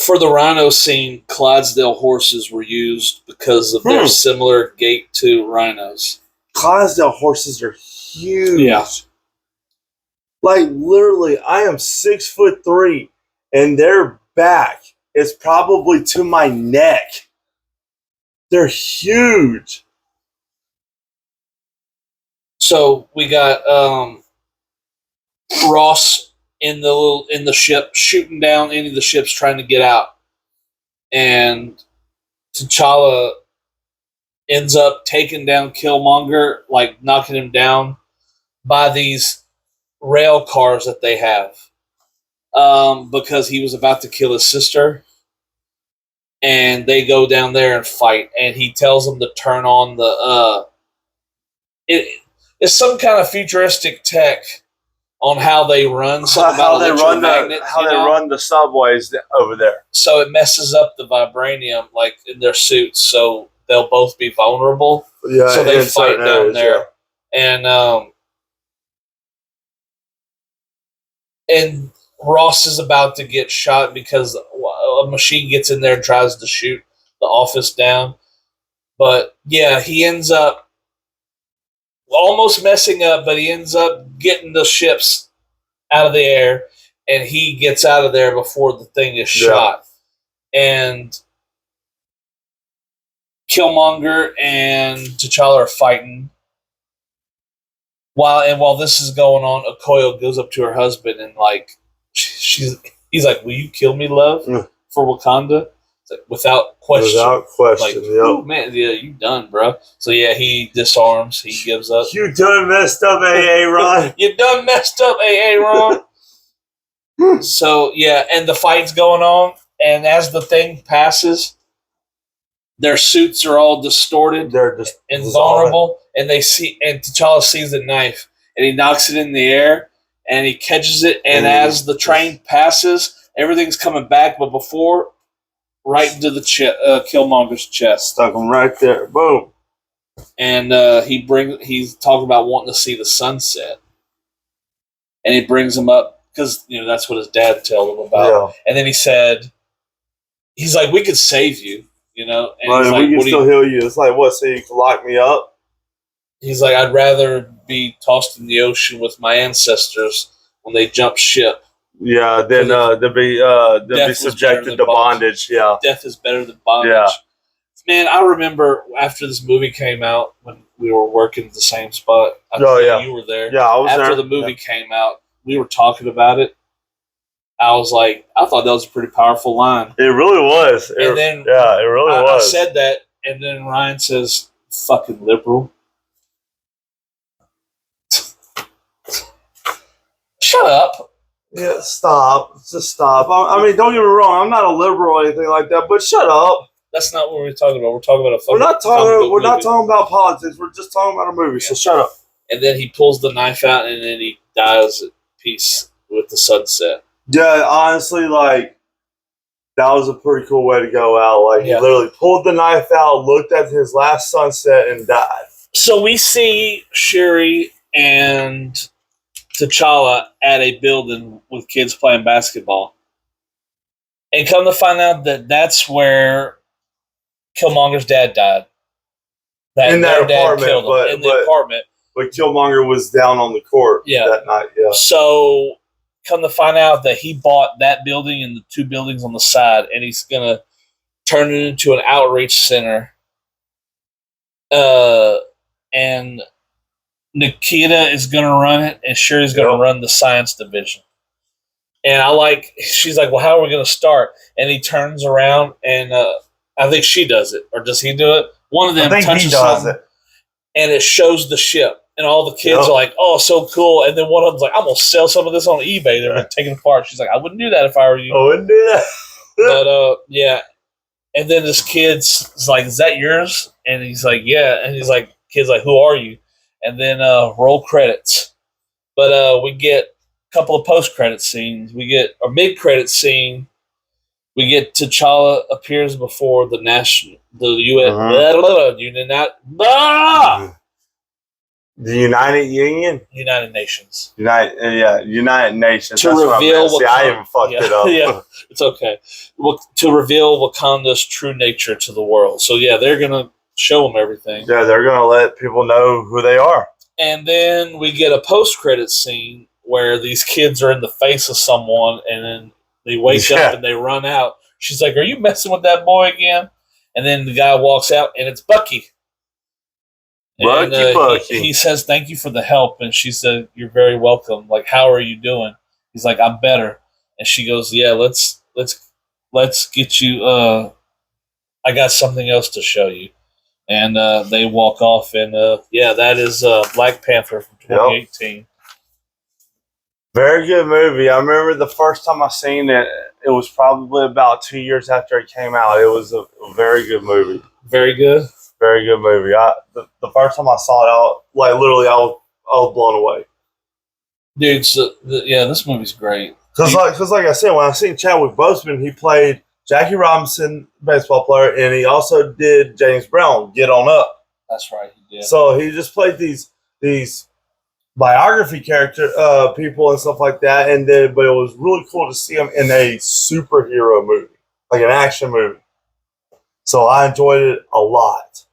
For the rhino scene, Clydesdale horses were used because of their similar gait to rhinos. Clydesdale horses are huge. Yeah. Like, literally, I am 6'3", and their back is probably to my neck. They're huge. So we got Ross in the ship shooting down any of the ships trying to get out, and T'Challa ends up taking down Killmonger, like knocking him down by these rail cars that they have, because he was about to kill his sister. And they go down there and fight, and he tells them to turn on the it's some kind of futuristic tech on how they run. Something about how they run the subways over there. So it messes up the vibranium, like in their suits, so they'll both be vulnerable. Yeah, so they fight down there, yeah. And Ross is about to get shot because a machine gets in there and tries to shoot the office down. But yeah, he ends up almost messing up, but he ends up getting the ships out of the air, and he gets out of there before the thing is shot. And Killmonger and T'Challa are fighting. While this is going on, Okoye goes up to her husband and he's like, "Will you kill me, love, for Wakanda?" It's like, without question. Without question. Like, oh man, yeah, you done, bro. So yeah, he disarms. He gives up. You done messed up, AA Ron. You done messed up, AA Ron. So yeah, and the fight's going on, and as the thing passes, their suits are all distorted. They're just and vulnerable, and T'Challa sees the knife, and he knocks it in the air, and he catches it, and as the train passes, everything's coming back, but before, right into the Killmonger's chest. Stuck him right there. Boom. And he's talking about wanting to see the sunset, and he brings him up because that's what his dad told him about. Yeah. And then he's like, "We could save you." And we can still heal you. It's like, what, so you can lock me up? He's like, I'd rather be tossed in the ocean with my ancestors when they jumped ship. Yeah, then they'll be subjected to bondage. Yeah, death is better than bondage. Yeah. Man, I remember after this movie came out when we were working at the same spot. You were there. Yeah, I was there. After the movie came out, we were talking about it. I was like, I thought that was a pretty powerful line. It really was. It really was. I said that, and then Ryan says, "Fucking liberal." Shut up. Yeah, stop. Just stop. I mean, don't get me wrong. I'm not a liberal or anything like that, but shut up. That's not what we're talking about. We're talking about We're not talking about politics. We're just talking about a movie. Yeah. So shut up. And then he pulls the knife out, and then he dies at peace with the sunset. Yeah, honestly, that was a pretty cool way to go out. He literally pulled the knife out, looked at his last sunset, and died. So we see Shuri and T'Challa at a building with kids playing basketball. And come to find out that that's where Killmonger's dad died. In that apartment. In the apartment. But Killmonger was down on the court that night. Yeah. So come to find out that he bought that building and the two buildings on the side, and he's going to turn it into an outreach center. And Nikita is going to run it, and Shuri's going to run the science division. And she's like, well, how are we going to start? And he turns around, and I think she does it. Or does he do it? One of them touches something, and it shows the ship. And all the kids are like, "Oh, so cool!" And then one of them's like, "I'm gonna sell some of this on eBay." They're taking it apart. She's like, "I wouldn't do that if I were you." I wouldn't do that. But yeah. And then this kid's like, "Is that yours?" And he's like, "Yeah." And he's like, "Kid's like, who are you?" And then roll credits. But we get a couple of post credit scenes. We get a mid credit scene. We get T'Challa appears before the The United Union? United Nations. United Nations. To That's reveal what I even fucked it up. Yeah, it's okay. To reveal Wakanda's true nature to the world. So yeah, they're gonna show them everything. Yeah, they're gonna let people know who they are. And then we get a post-credit scene where these kids are in the face of someone, and then they wake up and they run out. She's like, "Are you messing with that boy again?" And then the guy walks out, and it's Bucky. Bucky. He says, "Thank you for the help," and she said, "You're very welcome. Like, how are you doing?" He's like, "I'm better," and she goes, "Yeah, let's get you. I got something else to show you." And they walk off, and yeah, that is Black Panther from 2018. Yep. Very good movie. I remember the first time I seen it. It was probably about 2 years after it came out. It was a very good movie. Very good. Very good movie. The first time I saw it, I was blown away. Dude, yeah, this movie's great. Because like I said, when I seen Chadwick Boseman, he played Jackie Robinson, baseball player, and he also did James Brown, Get On Up. That's right, he did. So he just played these biography character people and stuff like that, but it was really cool to see him in a superhero movie, like an action movie. So I enjoyed it a lot.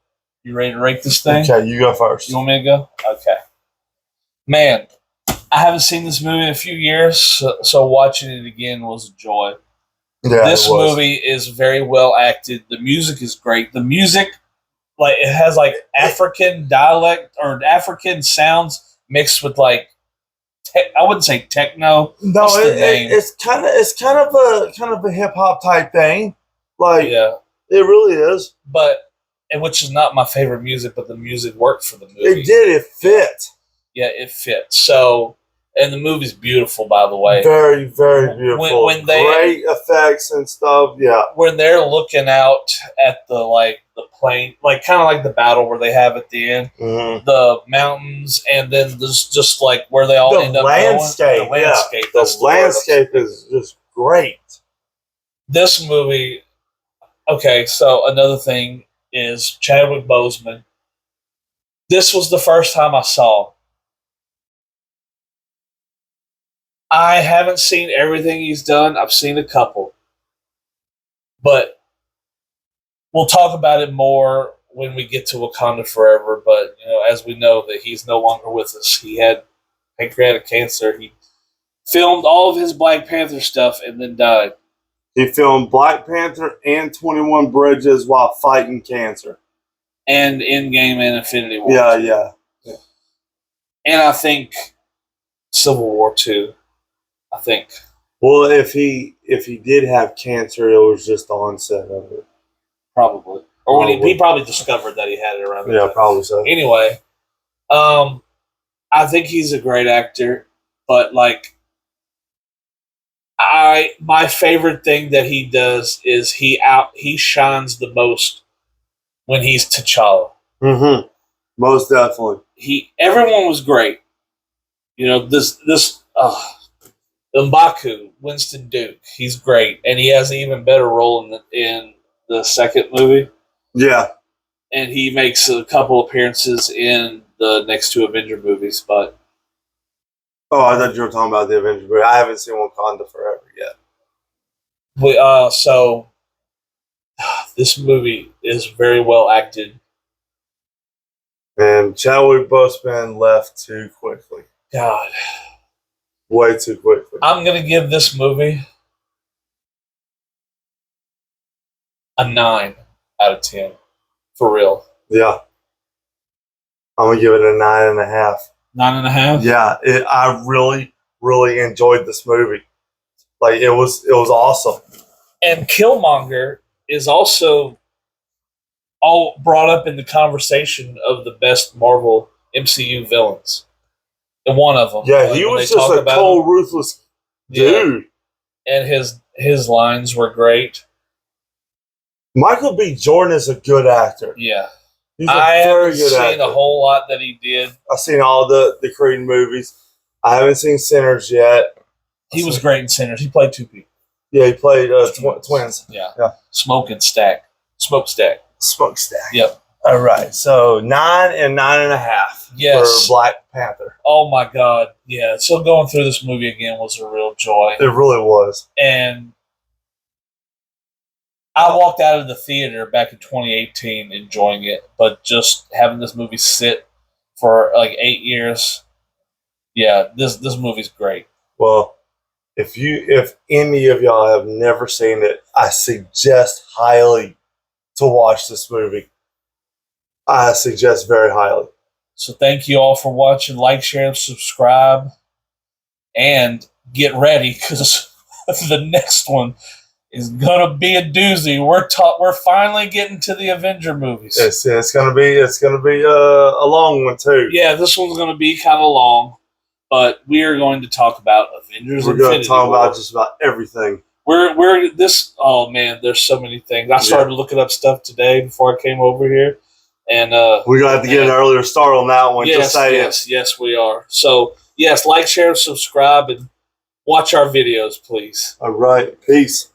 You ready to rate this thing? Okay, you go first. You want me to go? Okay. Man, I haven't seen this movie in a few years, so watching it again was a joy. Yeah, this movie is very well acted. The music is great. The music, like, it has like African dialect or African sounds mixed with like I wouldn't say techno. No, it's kind of a hip hop type thing. Like, yeah, it really is. And which is not my favorite music, but the music worked for the movie. It did. It fit. Yeah, it fit. So, and the movie's beautiful, by the way. Very, very beautiful. When great effects and stuff. Yeah. When they're looking out at the plane, like kind of like the battle where they have at the end, the mountains, and then there's just like where they all end up going. The landscape. The landscape is just great. This movie. Okay, so another thing is Chadwick Boseman. This was the first time I saw. I haven't seen everything he's done. I've seen a couple. But we'll talk about it more when we get to Wakanda Forever. But, as we know that he's no longer with us. He had pancreatic cancer. He filmed all of his Black Panther stuff and then died. He filmed Black Panther and 21 Bridges while fighting cancer. And Endgame and Infinity War. Yeah. And I think Civil War 2. I think. Well, if he did have cancer, it was just the onset of it. Probably. Or when he probably discovered that he had it around. Yeah, probably so. Anyway, I think he's a great actor, but my favorite thing that he does is he shines the most when he's T'Challa. Mm-hmm. Most definitely. Everyone was great. M'Baku, Winston Duke, he's great, and he has an even better role in the second movie. Yeah, and he makes a couple appearances in the next two Avenger movies. But I thought you were talking about the Avenger movie. I haven't seen Wakanda Forever yet. So this movie is very well acted, and Chadwick Boseman left too quickly. God. Way too quickly. I'm going to give this movie a 9 out of 10. For real. Yeah. I'm going to give it a 9.5. 9.5? Yeah. I really, really enjoyed this movie. Like, it was awesome. And Killmonger is also all brought up in the conversation of the best Marvel MCU villains. And one of them. Yeah, he was just a cold, ruthless dude. Yeah. And his lines were great. Michael B. Jordan is a good actor. Yeah. I haven't seen a whole lot that he did. I've seen all the Creed movies. I haven't seen Sinners yet. He was great in Sinners. He played two people. Yeah, he played twins. Yeah. Yeah. Smokestack. Yep. All right. So 9 and 9.5 yes. for Black Panther. Oh my God. Yeah. So going through this movie again was a real joy. It really was. And I walked out of the theater back in 2018 enjoying it, but just having this movie sit for like 8 years, yeah, this movie's great. Well, if any of y'all have never seen it, I suggest highly to watch this movie. I suggest very highly. So thank you all for watching. Like, share, and subscribe, and get ready because the next one is gonna be a doozy. We're finally getting to the Avenger movies. It's gonna be a long one too. Yeah, this one's gonna be kind of long, but we are going to talk about Avengers. We're going to talk about just about everything. We're this. Oh man, there's so many things. I started looking up stuff today before I came over here, and we're gonna have to get an earlier start on that one. Yes, we are. So yes, like, share, subscribe, and watch our videos, please. All right, peace.